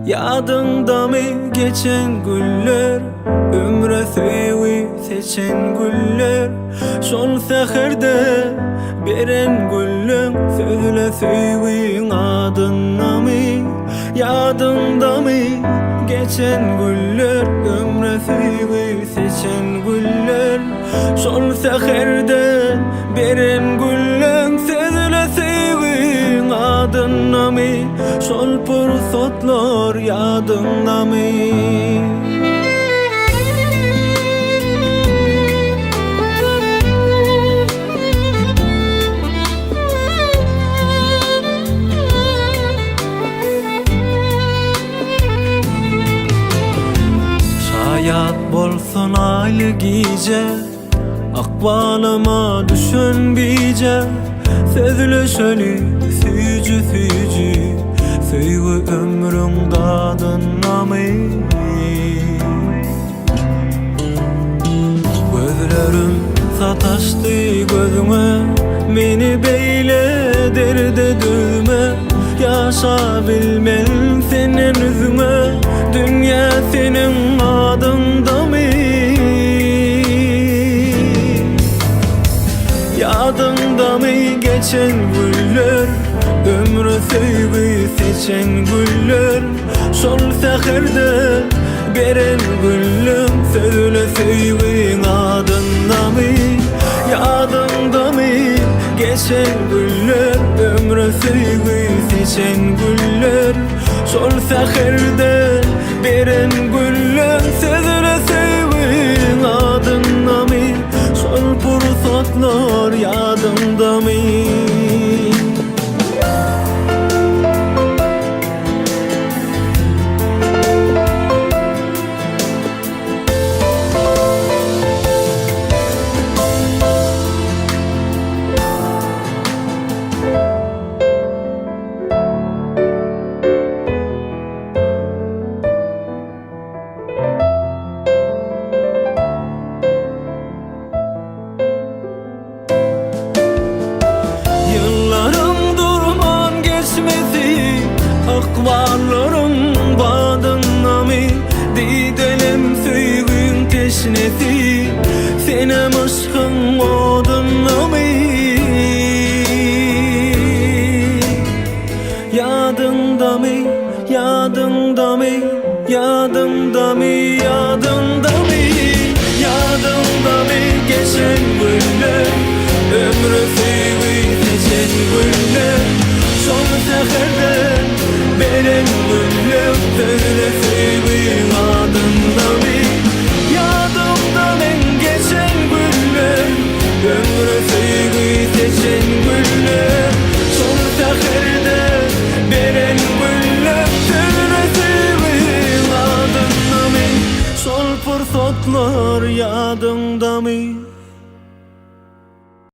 Yadında mı geçen güller, ömre sevi seçen güller, son seherde beren güllüm, sözle sevin adına mı? Yadında mı geçen güller, ömre sevi seçen güller, son seherde beren güllüm, sözle sevin adına mı? Sol pursatlar yadında mı? Şayat bolsun aylı gece, akbalıma düşün bice, sözlü şöyle süyücü süyücü, sevgi ömrün dadına mı? Gözlerim sataştı gözüme, beni beyle derde düğme, yaşa bilmem senin yüzüme, dünya senin adında mı? Yadında mı geçen güller, ömrü sevgi seçen güller, sol seherde beren güllüm, söyle sevgin adında mı? Yadında mı geçen güller, ömrü sevgi seçen güller, sol seherde beren güllüm, söyle sevgin adında mı? Sol pursatlar yadında mı? Akbarlarım badına mı? Didelim sevgin teşnesi, senem aşkın oduna mı? Yadında mı, yadında mı, yadında mı?